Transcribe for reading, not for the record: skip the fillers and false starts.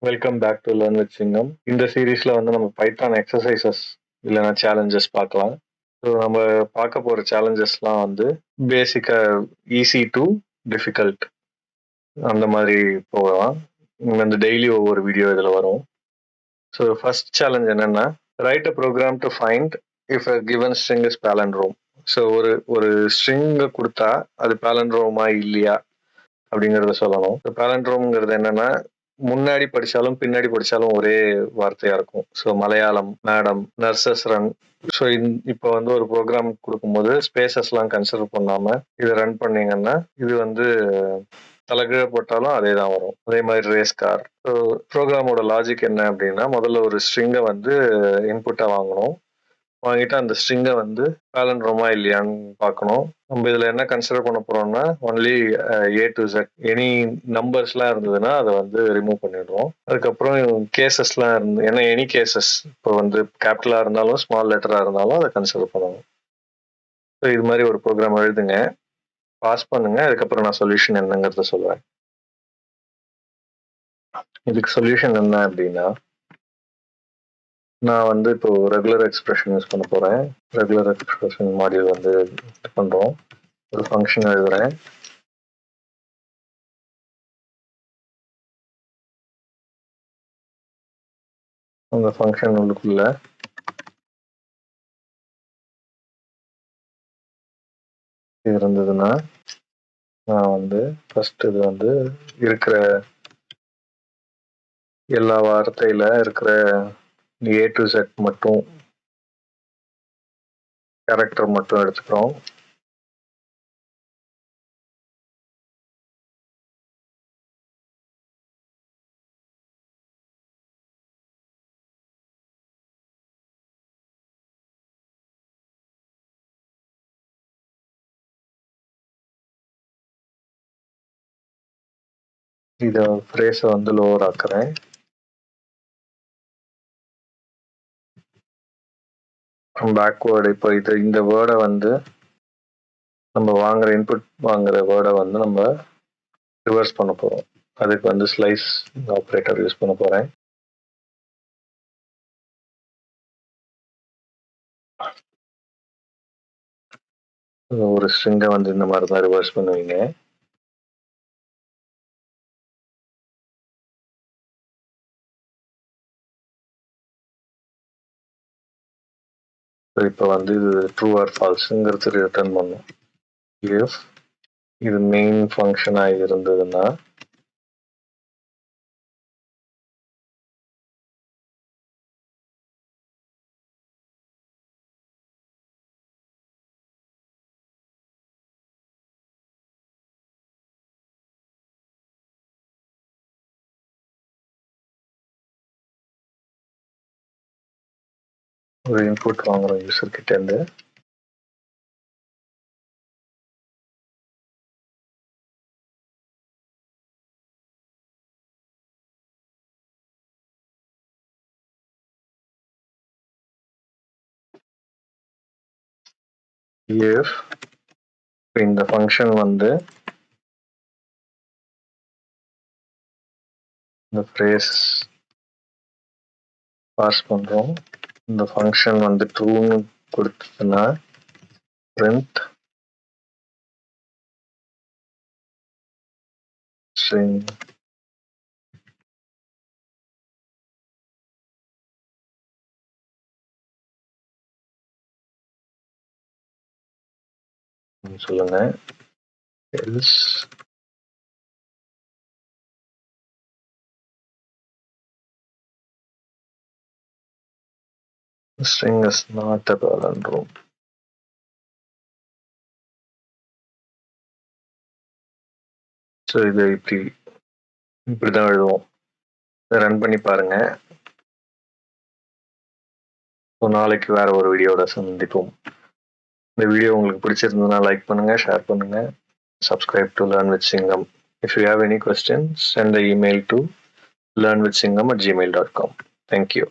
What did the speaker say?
Welcome back to learn with Singam. இந்த சீரீஸ்ல வந்து நம்ம பைத்தான் எக்ஸசைசஸ் இல்லைன்னா சேலஞ்சஸ் பார்க்கலாம். ஸோ நம்ம பார்க்க போற சேலஞ்சஸ்லாம் வந்து பேசிக்கா ஈஸி டு டிஃபிகல்ட் அந்த மாதிரி போகலாம். இந்த டெய்லி ஒவ்வொரு வீடியோ இதில் வரும். ஸோ ஃபர்ஸ்ட் சேலஞ்ச் என்னன்னா, write a program to find if a given string is palindrome. So ஒரு ஸ்ட்ரிங்கை கொடுத்தா அது palindrome-ஆ இல்லையா அப்படிங்கிறத சொல்லணும். palindrome-ங்கிறது என்னன்னா, முன்னாடி படிச்சாலும் பின்னாடி படிச்சாலும் ஒரே வார்த்தையா இருக்கும். So Malayalam, madam, nurses run. So இப்போ வந்து ஒரு ப்ரோக்ராம் கொடுக்கும்போது ஸ்பேசஸ்லாம் கன்சிடர் பண்ணாம இதை ரன் பண்ணீங்கன்னா இது வந்து தலைகீழ போட்டாலும் அதே தான் வரும். அதே மாதிரி ரேஸ் கார். ஸோ ப்ரோக்ராமோட லாஜிக் என்ன அப்படின்னா, முதல்ல ஒரு ஸ்ட்ரிங்கை வந்து இன்புட்டா வாங்கணும். வாங்கிட்டு அந்த ஸ்ட்ரிங்கை வந்து palindrome-ஆ இல்லையான்னு பார்க்கணும். நம்ம இதில் என்ன கன்சிடர் பண்ண போறோம்னா, only A to Z any நம்பர்ஸ்லாம் இருந்ததுன்னா அதை வந்து ரிமூவ் பண்ணிடுறோம். அதுக்கப்புறம் கேசஸ்லாம் இருந்து, ஏன்னா எனி கேசஸ் இப்போ வந்து கேபிட்டலாக இருந்தாலும் ஸ்மால் லெட்டராக இருந்தாலும் அதை கன்சிடர் பண்ணணும். ஸோ இது மாதிரி ஒரு ப்ரோக்ராம் எழுதுங்க, பாஸ் பண்ணுங்க. அதுக்கப்புறம் நான் சொல்யூஷன் என்னங்கிறத சொல்லுவேன். இதுக்கு சொல்யூஷன் என்ன அப்படின்னா, நான் வந்து இப்போ ரெகுலர் எக்ஸ்பிரஷன் யூஸ் பண்ண போறேன். ரெகுலர் எக்ஸ்பிரஷன் மாடியூல் வந்து இது பண்றோம். ஒரு ஃபங்க்ஷன் எழுதுறேன். அந்த ஃபங்க்ஷன் உள்ளுக்குள்ள இருந்ததுன்னா நான் வந்து ஃபர்ஸ்ட் இது வந்து இருக்கிற எல்லா வார்த்தையில இருக்கிற A to Z மட்டும் கேரக்டர் மட்டும் எடுத்துக்கிறோம். இதை ஃப்ரேஸை வந்து லோவர் ஆக்குறேன். பேக்வேர்டு இப்போ இந்த வேர்டை வந்து நம்ம வாங்குற இன்புட் வாங்குற வேர்டை வந்து நம்ம ரிவர்ஸ் பண்ண போறோம். அதுக்கு வந்து ஸ்லைஸ் ஆப்ரேட்டர் யூஸ் பண்ண போறேன். ஒரு ஸ்ட்ரிங்கை வந்து இந்த மாதிரி தான் ரிவர்ஸ் பண்ணுவீங்க. இப்போ வந்து இது ட்ரூ ஆர் ஃபால்ஸுங்கிறது ரிட்டர்ன் பண்ணும். இஃப் இது மெயின் ஃபங்க்ஷனாக இருந்ததுன்னா ஒரு இன்புட் வாங்குறோம் யூசர் கிட்ட இருந்து. if இந்த ஃபங்க்ஷன் வந்து இந்த ஃப்ரேஸ் பாஸ் பண்றோம். இந்த ஃபங்க்ஷன் வந்து ட்ரூன்னு கொடுத்ததுன்னா print string சொல்லுங்க. else string is not a palindrome. So இதை இப்படிதான் எழுதுவோம். இதை ரன் பண்ணி பாருங்க. நாளைக்கு வேற ஒரு வீடியோட சந்திப்போம். இந்த வீடியோ உங்களுக்கு பிடிச்சிருந்ததுன்னா லைக் பண்ணுங்க, ஷேர் பண்ணுங்க, subscribe to Learn with Singam. If you have any questions, send the email to learnwithsingam@gmail.com. Thank you.